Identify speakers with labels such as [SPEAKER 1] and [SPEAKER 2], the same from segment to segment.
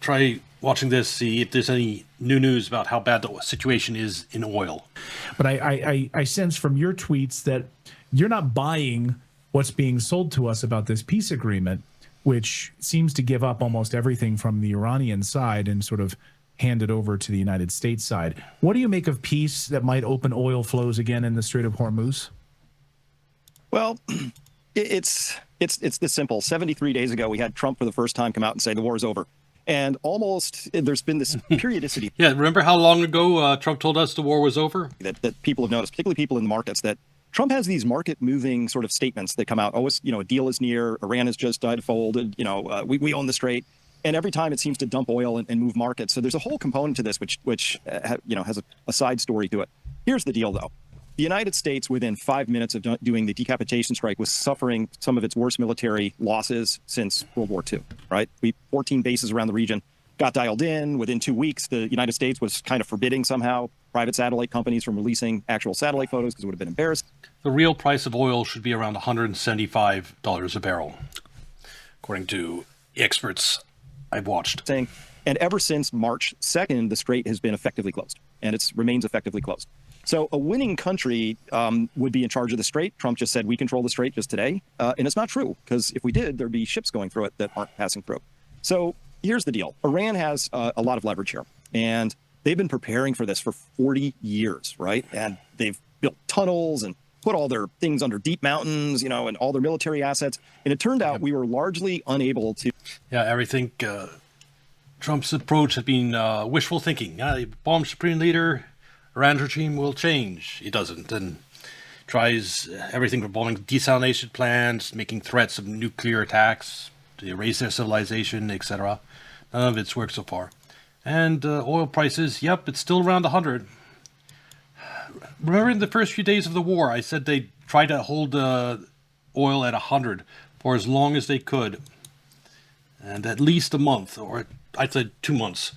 [SPEAKER 1] try watching this, see if there's any new news about how bad the situation is in oil.
[SPEAKER 2] But I sense from your tweets that you're not buying what's being sold to us about this peace agreement, which seems to give up almost everything from the Iranian side and sort of hand it over to the United States side. What do you make of peace that might open oil flows again in the Strait of Hormuz?
[SPEAKER 3] Well, it's this simple. 73 days ago, we had Trump for the first time come out and say the war is over. And almost there's been this periodicity.
[SPEAKER 1] Yeah, remember how long ago Trump told us the war was over?
[SPEAKER 3] That people have noticed, particularly people in the markets, that Trump has these market-moving sort of statements that come out. Oh, a deal is near. Iran has just folded. We own the Strait. And every time it seems to dump oil and move markets. So there's a whole component to this which has a side story to it. Here's the deal, though. The United States, within 5 minutes of doing the decapitation strike, was suffering some of its worst military losses since World War II, right? 14 bases around the region got dialed in. Within 2 weeks, the United States was kind of forbidding somehow private satellite companies from releasing actual satellite photos because it would have been embarrassed.
[SPEAKER 1] The real price of oil should be around $175 a barrel, according to experts I've watched.
[SPEAKER 3] And ever since March 2nd, the Strait has been effectively closed, and it remains effectively closed. So a winning country would be in charge of the Strait. Trump just said, we control the Strait just today. And it's not true, because if we did, there'd be ships going through it that aren't passing through. So here's the deal. Iran has a lot of leverage here, and they've been preparing for this for 40 years, right? And they've built tunnels and put all their things under deep mountains, and all their military assets. And it turned out we were largely unable to.
[SPEAKER 1] Yeah, everything. Trump's approach has been wishful thinking. Bomb supreme leader, Iran's regime will change. He doesn't, and tries everything from bombing desalination plants, making threats of nuclear attacks to erase their civilization, etc. None of it's worked so far. And oil prices, yep, it's still around 100. Remember in the first few days of the war, I said they tried to hold oil at 100 for as long as they could. And at least a month, or I'd say 2 months.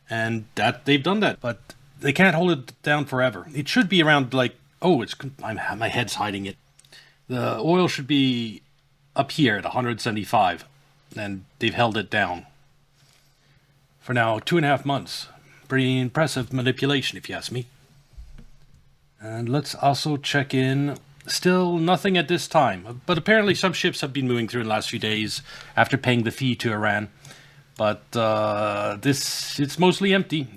[SPEAKER 1] And that they've done that, but they can't hold it down forever. It should be around my head's hiding it. The oil should be up here at 175, and they've held it down for now 2.5 months. Pretty impressive manipulation, if you ask me. And let's also check in. Still nothing at this time, but apparently some ships have been moving through in the last few days after paying the fee to Iran. But it's mostly empty.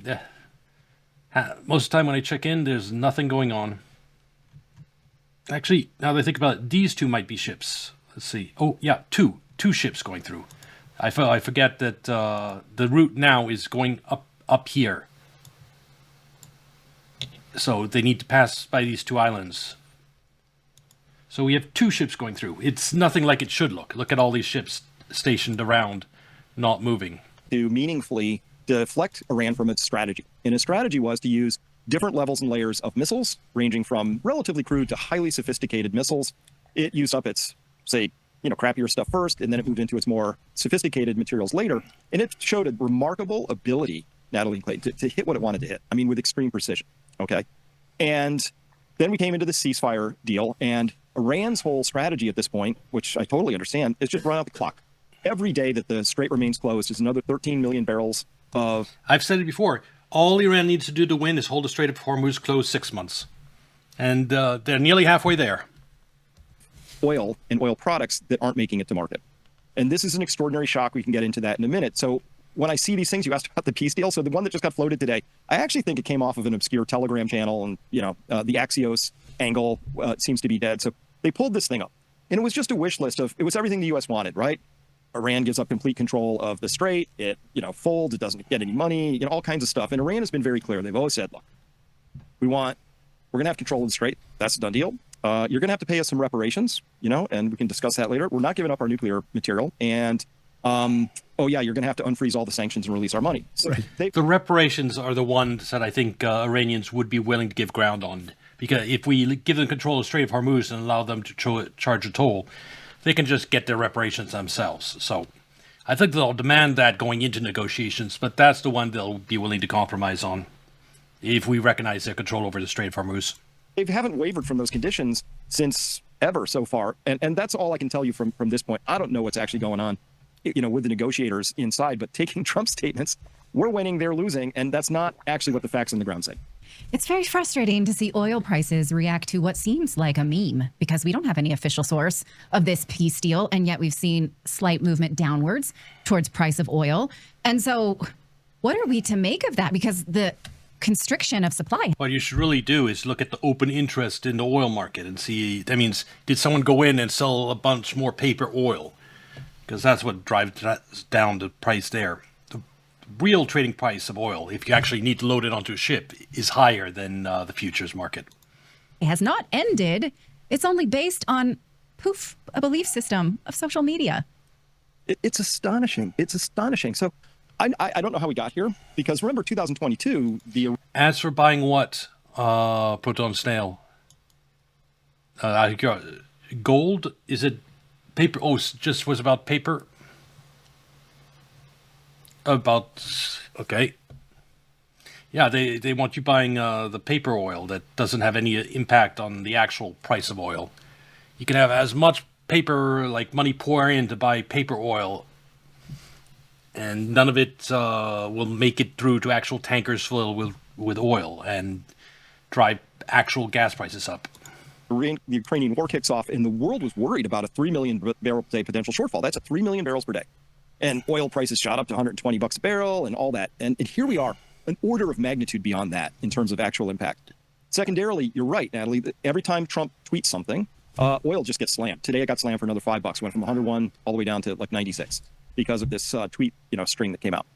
[SPEAKER 1] Most of the time when I check in, there's nothing going on. Actually, now that I think about it, these two might be ships. Let's see. Oh, yeah, two ships going through. I forget that the route now is going up here. So they need to pass by these two islands. So we have 2 ships going through. It's nothing like it should look. Look at all these ships stationed around, not moving.
[SPEAKER 3] To meaningfully deflect Iran from its strategy. And its strategy was to use different levels and layers of missiles, ranging from relatively crude to highly sophisticated missiles. It used up its, crappier stuff first, and then it moved into its more sophisticated materials later. And it showed a remarkable ability, Natalie Clay, to hit what it wanted to hit. I mean, with extreme precision. Okay. And then we came into the ceasefire deal, and Iran's whole strategy at this point, which I totally understand, is just run out the clock. Every day that the Strait remains closed is another 13 million barrels of...
[SPEAKER 1] I've said it before. All Iran needs to do to win is hold the Strait of Hormuz closed 6 months. And they're nearly halfway there.
[SPEAKER 3] Oil and oil products that aren't making it to market. And this is an extraordinary shock. We can get into that in a minute. So when I see these things, you asked about the peace deal. So the one that just got floated today, I actually think it came off of an obscure Telegram channel, and the Axios angle seems to be dead. So they pulled this thing up, and it was just a wish list of, it was everything the U.S. wanted, right? Iran gives up complete control of the Strait. It, folds. It doesn't get any money, all kinds of stuff. And Iran has been very clear. They've always said, look, we're going to have control of the Strait. That's a done deal. You're going to have to pay us some reparations, and we can discuss that later. We're not giving up our nuclear material. And, you're going to have to unfreeze all the sanctions and release our money. So
[SPEAKER 1] right. The reparations are the ones that I think Iranians would be willing to give ground on. Because if we give them control of the Strait of Hormuz and allow them to charge a toll, they can just get their reparations themselves. So I think they'll demand that going into negotiations, but that's the one they'll be willing to compromise on if we recognize their control over the Strait of Hormuz.
[SPEAKER 3] They haven't wavered from those conditions since ever so far. And that's all I can tell you from this point. I don't know what's actually going on with the negotiators inside, but taking Trump's statements, we're winning, they're losing, and that's not actually what the facts on the ground say.
[SPEAKER 4] It's very frustrating to see oil prices react to what seems like a meme because we don't have any official source of this peace deal. And yet we've seen slight movement downwards towards price of oil. And so what are we to make of that? Because the constriction of supply.
[SPEAKER 1] What you should really do is look at the open interest in the oil market and see, that means, did someone go in and sell a bunch more paper oil? Because that's what drives down the price there. Real trading price of oil, if you actually need to load it onto a ship, is higher than the futures market.
[SPEAKER 4] It has not ended. It's only based on, a belief system of social media.
[SPEAKER 3] It's astonishing. It's astonishing. So I don't know how we got here, because remember 2022,
[SPEAKER 1] As for buying what, Proton Snail? Gold? Is it paper? Oh, it just was about paper? Okay. Yeah, they want you buying the paper oil that doesn't have any impact on the actual price of oil. You can have as much paper, like money pour in to buy paper oil, and none of it will make it through to actual tankers filled with oil and drive actual gas prices up.
[SPEAKER 3] The Ukrainian war kicks off, and the world was worried about a 3 million barrel per day potential shortfall. That's a 3 million barrels per day. And oil prices shot up to $120 a barrel and all that. And here we are, an order of magnitude beyond that in terms of actual impact. Secondarily, you're right, Natalie. Every time Trump tweets something, oil just gets slammed. Today it got slammed for another $5. Went from 101 all the way down to like 96 because of this tweet, string that came out.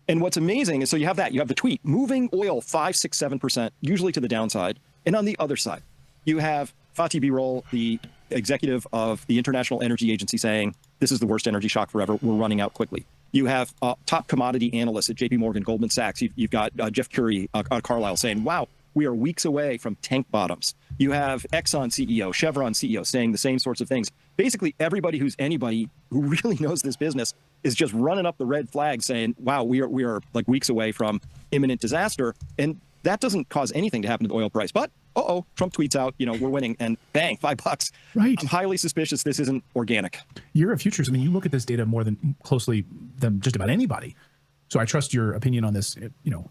[SPEAKER 3] And what's amazing is, so you have that. You have the tweet moving oil 5, 6, 7%, usually to the downside. And on the other side, you have Fatih Birol, the executive of the International Energy Agency, saying, this is the worst energy shock forever. We're running out quickly. You have top commodity analysts at JP Morgan, Goldman Sachs. You've got Jeff Currie at Carlyle saying, wow, we are weeks away from tank bottoms. You have Exxon CEO, Chevron CEO saying the same sorts of things. Basically, everybody who's anybody who really knows this business is just running up the red flag saying, wow, we are like weeks away from imminent disaster. And that doesn't cause anything to happen to the oil price. But Trump tweets out, we're winning, and bang, $5.
[SPEAKER 2] Right.
[SPEAKER 3] I'm highly suspicious this isn't organic.
[SPEAKER 2] You're a futures. I mean, you look at this data more closely than just about anybody. So I trust your opinion on this,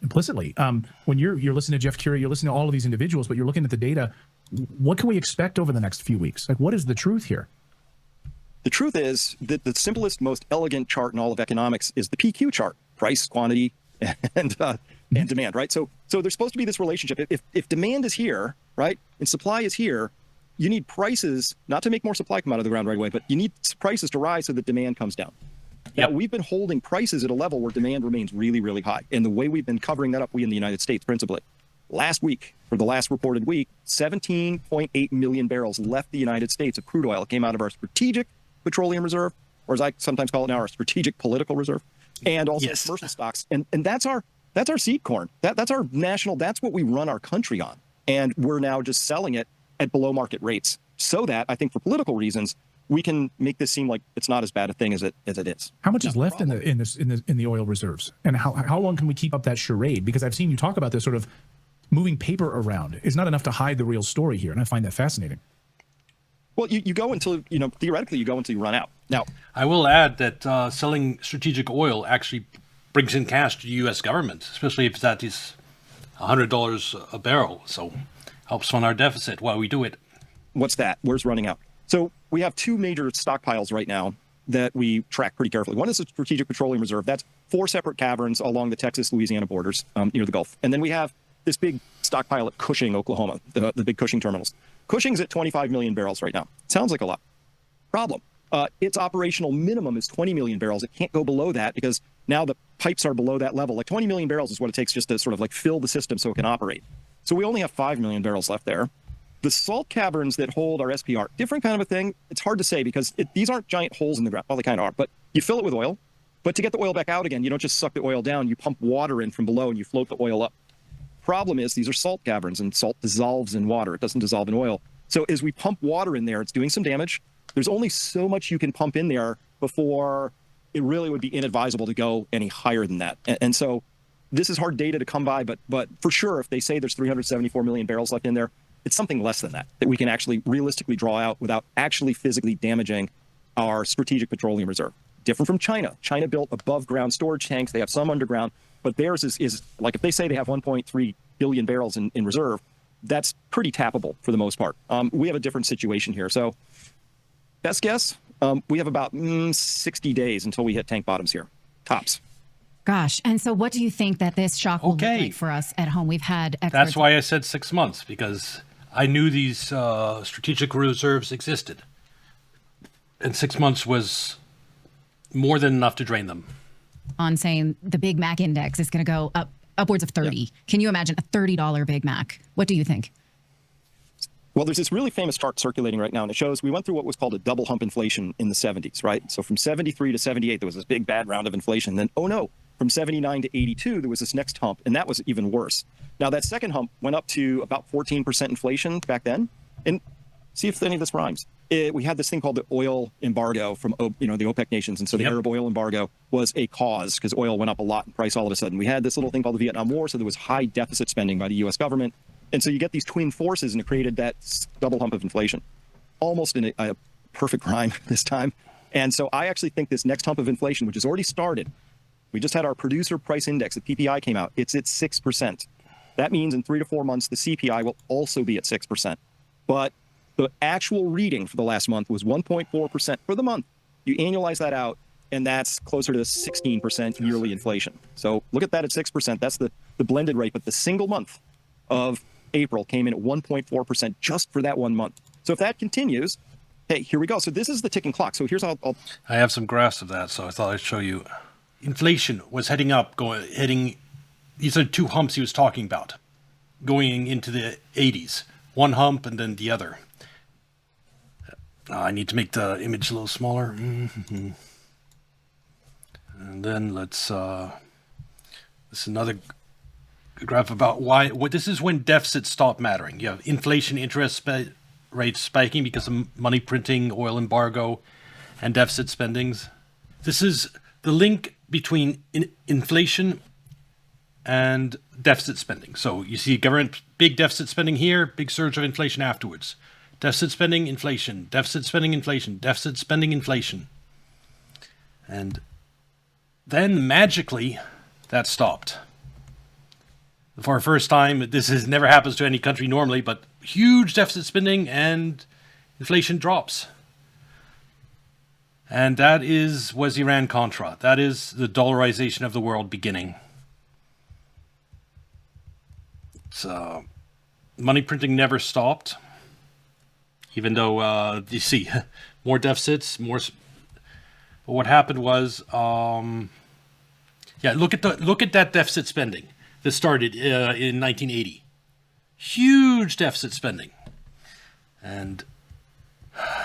[SPEAKER 2] implicitly. When you're listening to Jeff Currie, you're listening to all of these individuals, but you're looking at the data. What can we expect over the next few weeks? Like, what is the truth here?
[SPEAKER 3] The truth is that the simplest, most elegant chart in all of economics is the PQ chart: price, quantity, and demand, right? So there's supposed to be this relationship. If demand is here, right, and supply is here, you need prices not to make more supply come out of the ground right away, but you need prices to rise so that demand comes down. Now, we've been holding prices at a level where demand remains really, really high. And the way we've been covering that up, we in the United States principally, last week, for the last reported week, 17.8 million barrels left the United States of crude oil. It came out of our strategic petroleum reserve, or as I sometimes call it now, our strategic political reserve, and also commercial stocks. And that's our seed corn. That's our national, that's what we run our country on. And we're now just selling it at below market rates so that, I think for political reasons, we can make this seem like it's not as bad a thing as it is.
[SPEAKER 2] How much is left in the oil reserves, and how long can we keep up that charade? Because I've seen you talk about this sort of moving paper around is not enough to hide the real story here, and I find that fascinating.
[SPEAKER 3] Well, you go until theoretically you go until you run out. Now,
[SPEAKER 1] I will add that selling strategic oil actually brings in cash to the U.S. government, especially if that is $100 a barrel. So helps fund our deficit while we do it.
[SPEAKER 3] What's that? Where's running out? So we have two major stockpiles right now that we track pretty carefully. One is the Strategic Petroleum Reserve. That's 4 separate caverns along the Texas-Louisiana borders near the Gulf. And then we have this big stockpile at Cushing, Oklahoma, the big Cushing terminals. Cushing's at 25 million barrels right now. Sounds like a lot. Problem. Its operational minimum is 20 million barrels. It can't go below that because now the pipes are below that level. Like 20 million barrels is what it takes just to sort of like fill the system so it can operate. So we only have 5 million barrels left there. The salt caverns that hold our SPR, different kind of a thing. It's hard to say because these aren't giant holes in the ground. Well, they kind of are, but you fill it with oil. But to get the oil back out again, you don't just suck the oil down. You pump water in from below and you float the oil up. Problem is, these are salt caverns and salt dissolves in water. It doesn't dissolve in oil. So as we pump water in there, it's doing some damage. There's only so much you can pump in there before it really would be inadvisable to go any higher than that. And so this is hard data to come by, but for sure, if they say there's 374 million barrels left in there, it's something less than that we can actually realistically draw out without actually physically damaging our strategic petroleum reserve. different from China. China built above ground storage tanks. They have some underground, but theirs is like if they say they have 1.3 billion barrels in reserve, that's pretty tappable for the most part. We have a different situation here. So best guess, we have about 60 days until we hit tank bottoms here, tops.
[SPEAKER 4] Gosh. And so what do you think that this shock will look like for us at home? We've had experts.
[SPEAKER 1] That's why I said 6 months, because I knew these strategic reserves existed. And 6 months was more than enough to drain them.
[SPEAKER 4] On saying the Big Mac index is going to go up upwards of 30. Yeah. Can you imagine a $30 Big Mac? What do you think?
[SPEAKER 3] Well, there's this really famous chart circulating right now, and it shows we went through what was called a double hump inflation in the 70s, right? So from 73 to 78, there was this big bad round of inflation. Then, oh no, from 79 to 82, there was this next hump, and that was even worse. Now, that second hump went up to about 14% inflation back then. And see if any of this rhymes. We had this thing called the oil embargo from the OPEC nations. And so the Arab oil embargo was a cause because oil went up a lot in price all of a sudden. We had this little thing called the Vietnam War. So there was high deficit spending by the U.S. government. And so you get these twin forces, and it created that double hump of inflation, almost in a perfect rhyme this time. And so I actually think this next hump of inflation, which has already started, we just had our producer price index, the PPI came out. It's at 6%. That means in 3 to 4 months, the CPI will also be at 6%. But the actual reading for the last month was 1.4% for the month. You annualize that out, and that's closer to 16% yearly inflation. So look at that at 6%. That's the blended rate. But the single month of April came in at 1.4% just for that 1 month. So if that continues, hey, here we go. So this is the ticking clock. So here's how I'll
[SPEAKER 1] I have some graphs of that, so I thought I'd show you. Inflation was heading up, heading. These are two humps he was talking about, going into the 80s. One hump and then the other. I need to make the image a little smaller. Mm-hmm. And then let's. This is another graph about why. This is when deficits stop mattering. You have inflation, interest rates spiking because of money printing, oil embargo, and deficit spendings. This is the link between inflation and deficit spending. So you see government big deficit spending here, big surge of inflation afterwards. Deficit spending, inflation, deficit spending, inflation, deficit spending, inflation. And then magically that stopped. For the first time, this never happens to any country normally, but huge deficit spending and inflation drops. And that was Iran-Contra. That is the dollarization of the world beginning. So money printing never stopped, even though you see more deficits, more. But what happened was, look at that deficit spending that started in 1980. Huge deficit spending, and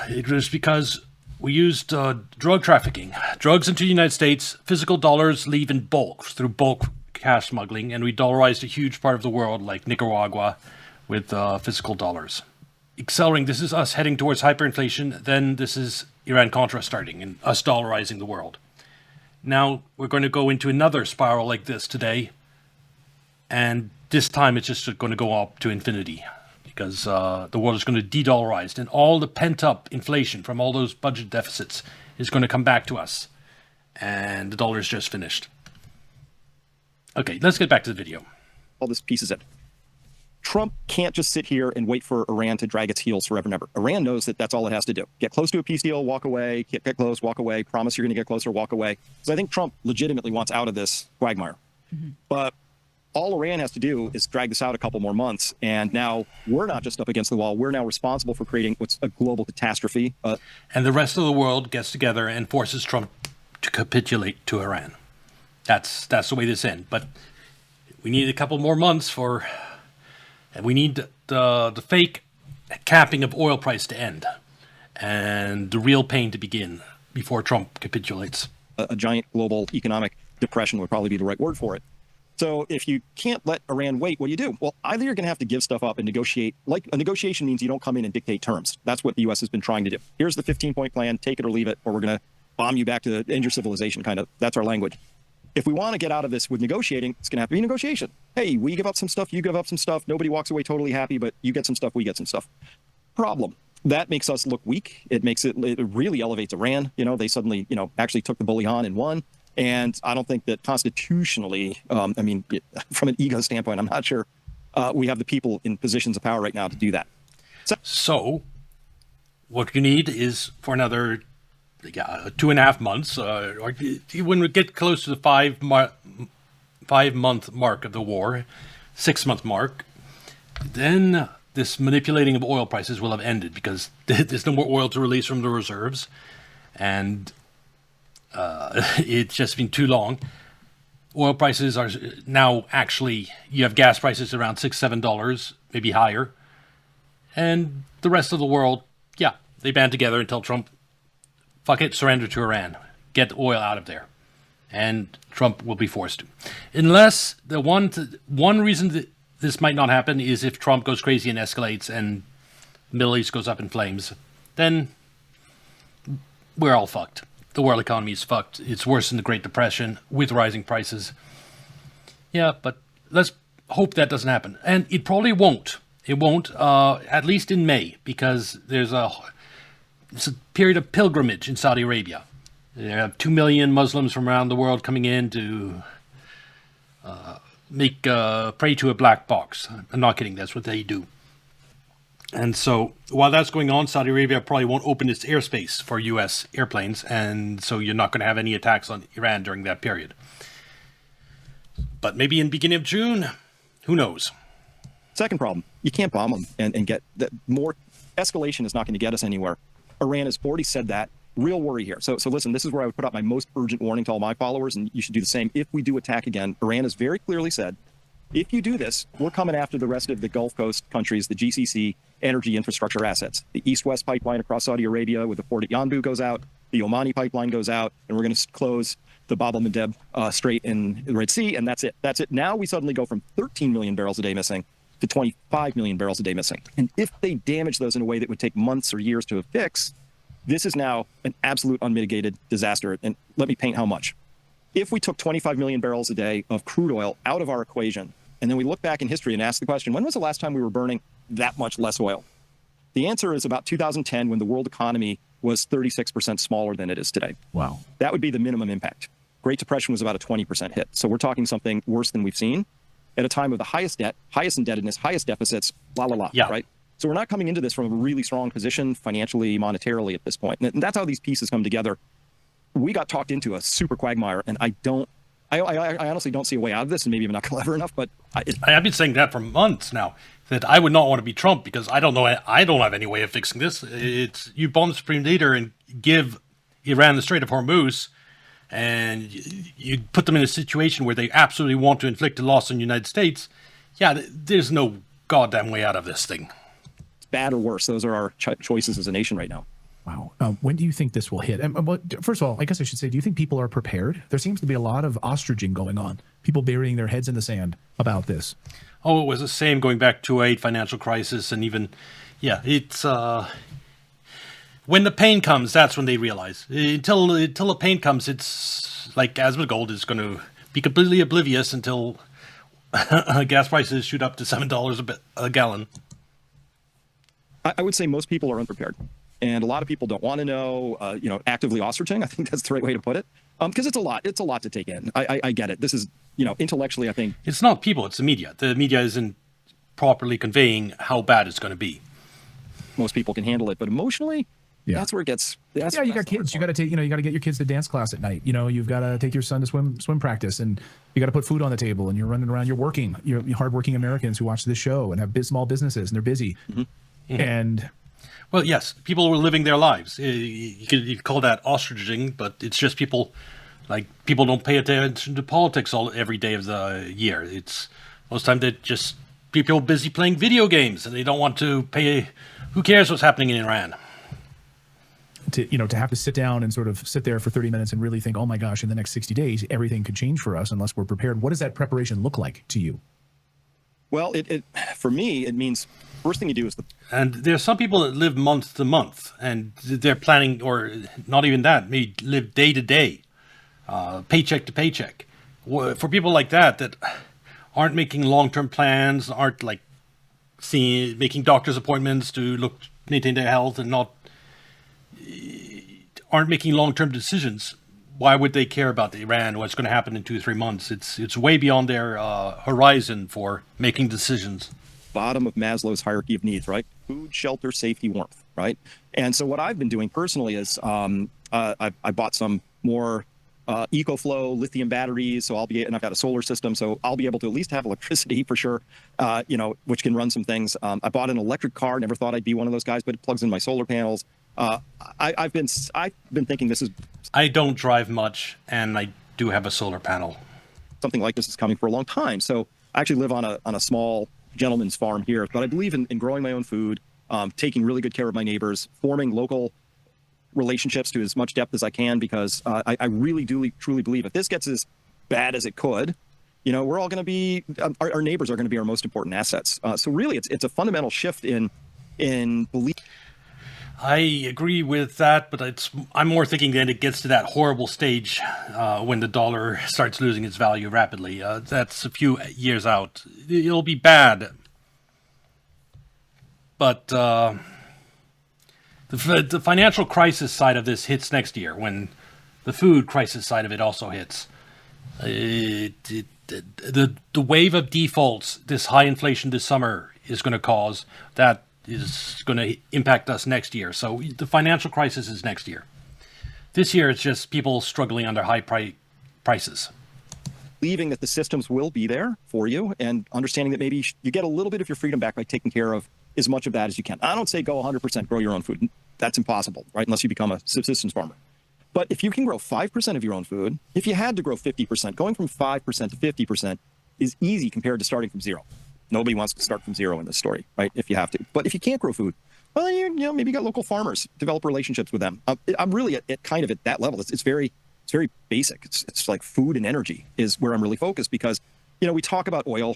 [SPEAKER 1] it was because we used drug trafficking, drugs into the United States. Physical dollars leave in bulk through bulk cash smuggling, and we dollarized a huge part of the world, like Nicaragua, with physical dollars. Accelerating, this is us heading towards hyperinflation, then this is Iran-Contra starting, and us dollarizing the world. Now we're going to go into another spiral like this today, and this time it's just going to go up to infinity, because the world is going to de-dollarize, and all the pent-up inflation from all those budget deficits is going to come back to us, and the dollar is just finished. Okay, let's get back to the video.
[SPEAKER 3] All this pieces it. Trump can't just sit here and wait for Iran to drag its heels forever and ever. Iran knows that that's all it has to do. Get close to a peace deal, walk away, get close, walk away, promise you're going to get closer, walk away. So I think Trump legitimately wants out of this quagmire. Mm-hmm. But all Iran has to do is drag this out a couple more months. And now we're not just up against the wall. We're now responsible for creating what's a global catastrophe.
[SPEAKER 1] And the rest of the world gets together and forces Trump to capitulate to Iran. That's the way this ends. But we need a couple more months and we need the fake capping of oil price to end and the real pain to begin before Trump capitulates.
[SPEAKER 3] A giant global economic depression would probably be the right word for it. So if you can't let Iran wait, what do you do? Well, either you're going to have to give stuff up and negotiate. Like a negotiation means you don't come in and dictate terms. That's what the U.S. has been trying to do. Here's the 15-point plan, take it or leave it, or we're going to bomb you back to end your civilization, kind of. That's our language. If we want to get out of this with negotiating, it's going to have to be negotiation. Hey, we give up some stuff, you give up some stuff. Nobody walks away totally happy, but you get some stuff, we get some stuff. Problem. That makes us look weak. It really elevates Iran. They suddenly, actually took the bully on and won. And I don't think that constitutionally, from an ego standpoint, I'm not sure we have the people in positions of power right now to do that.
[SPEAKER 1] So what you need is for another 2.5 months, or when we get close to the 5-month mark of the war, 6-month mark, then this manipulating of oil prices will have ended, because there's no more oil to release from the reserves, and it's just been too long. Oil prices are now actually, you have gas prices around $6-7, maybe higher, and the rest of the world, they band together and tell Trump, fuck it, surrender to Iran, get oil out of there, and Trump will be forced to. Unless the one reason that this might not happen is if Trump goes crazy and escalates and the Middle East goes up in flames, then we're all fucked. The world economy is fucked. It's worse than the Great Depression with rising prices. Yeah, but let's hope that doesn't happen. And it probably won't. It won't, at least in May, because it's a period of pilgrimage in Saudi Arabia. There have 2 million Muslims from around the world coming in to pray to a black box. I'm not kidding. That's what they do. And so while that's going on, Saudi Arabia probably won't open its airspace for U.S. airplanes. And so you're not going to have any attacks on Iran during that period. But maybe in the beginning of June, who knows?
[SPEAKER 3] Second problem, you can't bomb them and get that. More escalation is not going to get us anywhere. Iran has already said that. Real worry here. So listen, this is where I would put out my most urgent warning to all my followers, and you should do the same. If we do attack again, Iran has very clearly said, if you do this, we're coming after the rest of the Gulf Coast countries, the GCC energy infrastructure assets. The East-West pipeline across Saudi Arabia with the port at Yanbu goes out, the Omani pipeline goes out, and we're going to close the Bab el-Mandeb Strait in the Red Sea, and that's it. That's it. Now we suddenly go from 13 million barrels a day missing to 25 million barrels a day missing. And if they damage those in a way that would take months or years to fix, this is now an absolute unmitigated disaster. And let me paint how much. If we took 25 million barrels a day of crude oil out of our equation, and then we look back in history and ask the question, when was the last time we were burning that much less oil? The answer is about 2010, when the world economy was 36% smaller than it is today.
[SPEAKER 2] Wow.
[SPEAKER 3] That would be the minimum impact. Great Depression was about a 20% hit. So we're talking something worse than we've seen at a time of the highest debt, highest indebtedness, highest deficits, right? So we're not coming into this from a really strong position financially, monetarily at this point. And that's how these pieces come together. We got talked into a super quagmire, and I honestly don't see a way out of this, and maybe I'm not clever enough, but
[SPEAKER 1] I've been saying that for months now, that I would not want to be Trump, because I don't have any way of fixing this. It's you bomb the supreme leader and give Iran the Strait of Hormuz, and you put them in a situation where they absolutely want to inflict a loss on the United States. Yeah, there's no goddamn way out of this thing.
[SPEAKER 3] It's bad or worse. Those are our choices as a nation right now.
[SPEAKER 2] Wow. When do you think this will hit? And first of all, I guess I should say, do you think people are prepared? There seems to be a lot of ostriching going on, people burying their heads in the sand about this.
[SPEAKER 1] Oh, it was the same going back to 2008 financial crisis, and even, it's when the pain comes, that's when they realize. Until the pain comes, it's like Asmund Gold is going to be completely oblivious until gas prices shoot up to $7 a gallon.
[SPEAKER 3] I would say most people are unprepared. And a lot of people don't want to know, actively ostriching. I think that's the right way to put it. Because it's a lot to take in. I get it. This is, intellectually, I think.
[SPEAKER 1] It's not people, it's the media. The media isn't properly conveying how bad it's going to be.
[SPEAKER 3] Most people can handle it, but emotionally, that's where it gets.
[SPEAKER 2] You got kids. You got to take. You got to get your kids to dance class at night. You've got to take your son to swim practice, and you got to put food on the table. And you're running around. You're working. You're hardworking Americans who watch this show and have small businesses, and they're busy. Mm-hmm. Mm-hmm. And
[SPEAKER 1] well, yes, people were living their lives. You could call that ostriching, but it's just people. Like, people don't pay attention to politics every day of the year. It's most time they're just people busy playing video games, and they don't want to pay. Who cares what's happening in Iran?
[SPEAKER 2] To have to sit down and sort of sit there for 30 minutes and really think, oh my gosh, in the next 60 days, everything could change for us unless we're prepared. What does that preparation look like to you?
[SPEAKER 3] Well, for me, it means first thing you do is
[SPEAKER 1] And there's some people that live month to month, and they're planning, or not even that, maybe live day to day, paycheck to paycheck. For people like that aren't making long-term plans, aren't like making doctor's appointments to look maintain their health and aren't making long-term decisions, why would they care about Iran, what's going to happen in 2 or 3 months? It's way beyond their horizon for making decisions.
[SPEAKER 3] Bottom of Maslow's hierarchy of needs, right? Food, shelter, safety, warmth, right? And so what I've been doing personally is I bought some more EcoFlow lithium batteries, so and I've got a solar system, so I'll be able to at least have electricity for sure, which can run some things. I bought an electric car. Never thought I'd be one of those guys, but it plugs in my solar panels. I've been thinking this is.
[SPEAKER 1] I don't drive much, and I do have a solar panel.
[SPEAKER 3] Something like this is coming for a long time. So I actually live on a small gentleman's farm here, but I believe in growing my own food, taking really good care of my neighbors, forming local relationships to as much depth as I can, because I really do truly believe if this gets as bad as it could, we're all going to be, our neighbors are going to be our most important assets. So really, it's a fundamental shift in belief.
[SPEAKER 1] I agree with that, but I'm more thinking that it gets to that horrible stage when the dollar starts losing its value rapidly. That's a few years out. It'll be bad. But the financial crisis side of this hits next year, when the food crisis side of it also hits. The wave of defaults this high inflation this summer is going to cause, that is going to impact us next year. So the financial crisis is next year. This year, it's just people struggling under high prices.
[SPEAKER 3] Believing that the systems will be there for you, and understanding that maybe you get a little bit of your freedom back by taking care of as much of that as you can. I don't say go 100% grow your own food. That's impossible, right? Unless you become a subsistence farmer. But if you can grow 5% of your own food, if you had to grow 50%, going from 5% to 50% is easy compared to starting from zero. Nobody wants to start from zero in this story, right? If you have to. But if you can't grow food, well, maybe you got local farmers, develop relationships with them. I'm really at kind of at that level. It's very basic. It's like food and energy is where I'm really focused, because, we talk about oil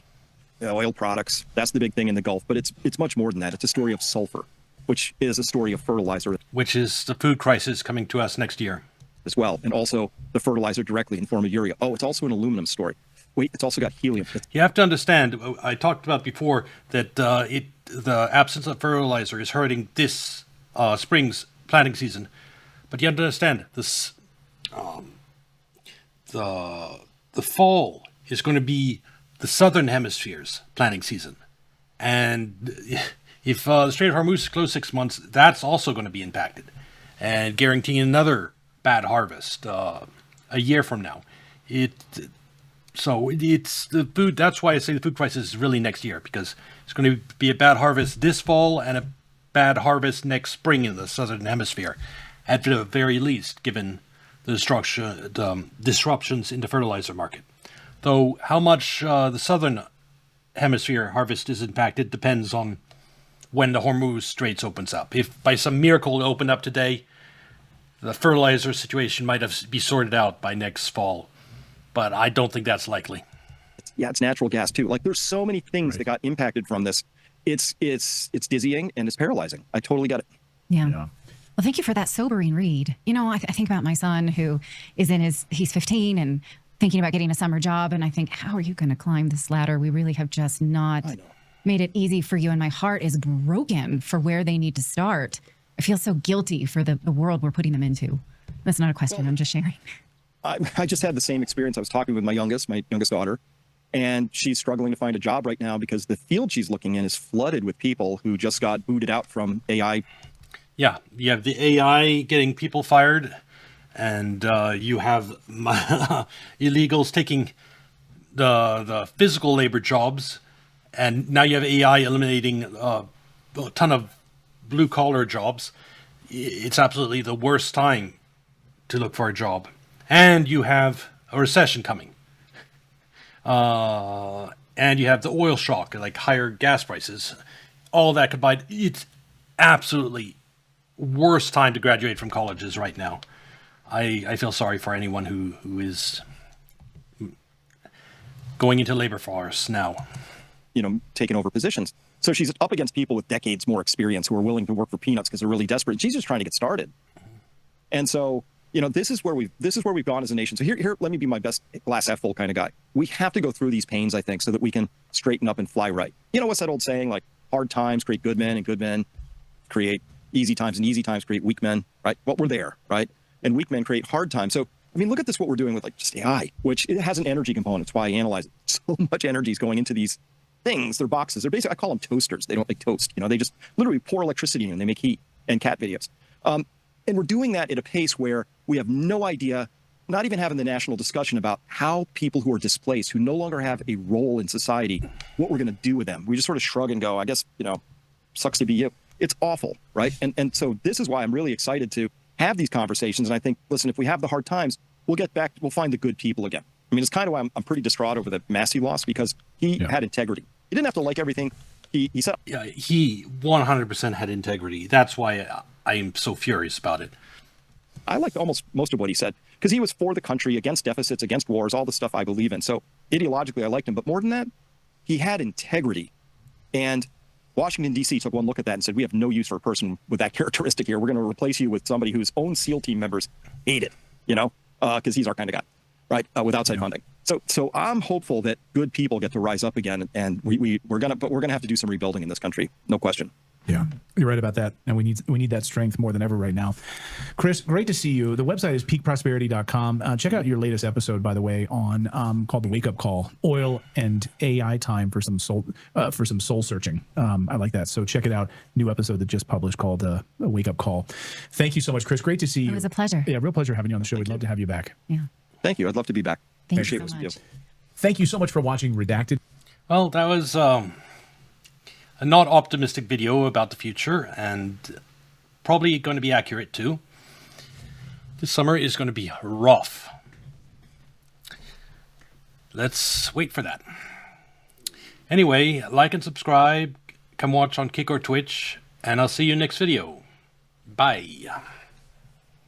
[SPEAKER 3] products. That's the big thing in the Gulf, but it's much more than that. It's a story of sulfur, which is a story of fertilizer.
[SPEAKER 1] Which is the food crisis coming to us next year.
[SPEAKER 3] As well, and also the fertilizer directly in the form of urea. Oh, it's also an aluminum story. Wait, it's also got helium.
[SPEAKER 1] You have to understand, I talked about before that the absence of fertilizer is hurting this spring's planting season. But you have to understand, this the fall is going to be the southern hemisphere's planting season. And if the Strait of Hormuz is closed 6 months, that's also going to be impacted, and guaranteeing another bad harvest a year from now. So it's the food. That's why I say the food crisis is really next year, because it's going to be a bad harvest this fall and a bad harvest next spring in the southern hemisphere, at the very least, given the disruptions in the fertilizer market. Though how much the southern hemisphere harvest is impacted depends on when the Hormuz Straits opens up. If by some miracle it opened up today, the fertilizer situation might be sorted out by next fall. But I don't think that's likely.
[SPEAKER 3] Yeah, it's natural gas too. Like, there's so many things that got impacted from this. It's dizzying and it's paralyzing. I totally get it.
[SPEAKER 4] Yeah. Well, thank you for that sobering read. I think about my son, who is he's 15 and thinking about getting a summer job. And I think, how are you going to climb this ladder? We really have just not made it easy for you. And my heart is broken for where they need to start. I feel so guilty for the world we're putting them into. That's not a question. I'm just sharing.
[SPEAKER 3] I just had the same experience. I was talking with my youngest daughter, and she's struggling to find a job right now because the field she's looking in is flooded with people who just got booted out from AI.
[SPEAKER 1] Yeah, you have the AI getting people fired, and you have illegals taking the physical labor jobs, and now you have AI eliminating a ton of blue-collar jobs. It's absolutely the worst time to look for a job. And you have a recession coming. And you have the oil shock, like higher gas prices. All that combined, it's absolutely worst time to graduate from colleges right now. I feel sorry for anyone who is going into labor force now.
[SPEAKER 3] Taking over positions. So she's up against people with decades more experience who are willing to work for peanuts because they're really desperate. She's just trying to get started. And so, this is where we've gone as a nation. So here, let me be my best glass half full kind of guy. We have to go through these pains, I think, so that we can straighten up and fly right. What's that old saying, like, hard times create good men and good men create easy times, and easy times create weak men, right? Well, we're there, right? And weak men create hard times. So, I mean, look at this, what we're doing with like just AI, which it has an energy component. That's why I analyze it. So much energy is going into these things. They're boxes. They're basically, I call them toasters. They don't make toast. You know, they just literally pour electricity in and they make heat, and cat videos. And we're doing that at a pace where we have no idea, not even having the national discussion about how people who are displaced, who no longer have a role in society, what we're going to do with them. We just sort of shrug and go, I guess, you know, sucks to be you. It's awful, right? And so this is why I'm really excited to have these conversations. And I think, listen, if we have the hard times, we'll get back, we'll find the good people again. I mean, it's kind of why I'm pretty distraught over the Massey loss, because he had integrity. He didn't have to like everything he said.
[SPEAKER 1] Yeah, he 100% had integrity. That's why I am so furious about it.
[SPEAKER 3] I liked almost most of what he said, because he was for the country, against deficits, against wars, all the stuff I believe in. So ideologically, I liked him. But more than that, he had integrity. And Washington, D.C. took one look at that and said, we have no use for a person with that characteristic here. We're going to replace you with somebody whose own SEAL team members hate it, you know, because he's our kind of guy, right, with outside funding. So I'm hopeful that good people get to rise up again, and we're gonna have to do some rebuilding in this country, no question.
[SPEAKER 2] Yeah, you're right about that. And we need that strength more than ever right now. Chris, great to see you. The website is peakprosperity.com. Check out your latest episode, by the way, on called The Wake Up Call, Oil and AI Time for some soul searching. I like that. So check it out. New episode that just published called A Wake Up Call. Thank you so much, Chris. Great to see you.
[SPEAKER 4] It was a pleasure.
[SPEAKER 2] Yeah, real pleasure having you on the show. We'd love to have you back.
[SPEAKER 4] Yeah.
[SPEAKER 3] Thank you. I'd love to be back.
[SPEAKER 4] Thank you
[SPEAKER 3] Appreciate
[SPEAKER 4] so
[SPEAKER 3] it with
[SPEAKER 4] much.
[SPEAKER 3] you.
[SPEAKER 2] Thank you so much for watching Redacted.
[SPEAKER 1] Well, that was a not optimistic video about the future, and probably going to be accurate too. This summer is going to be rough. Let's wait for that. Anyway, like and subscribe. Come watch on Kick or Twitch, and I'll see you next video. Bye.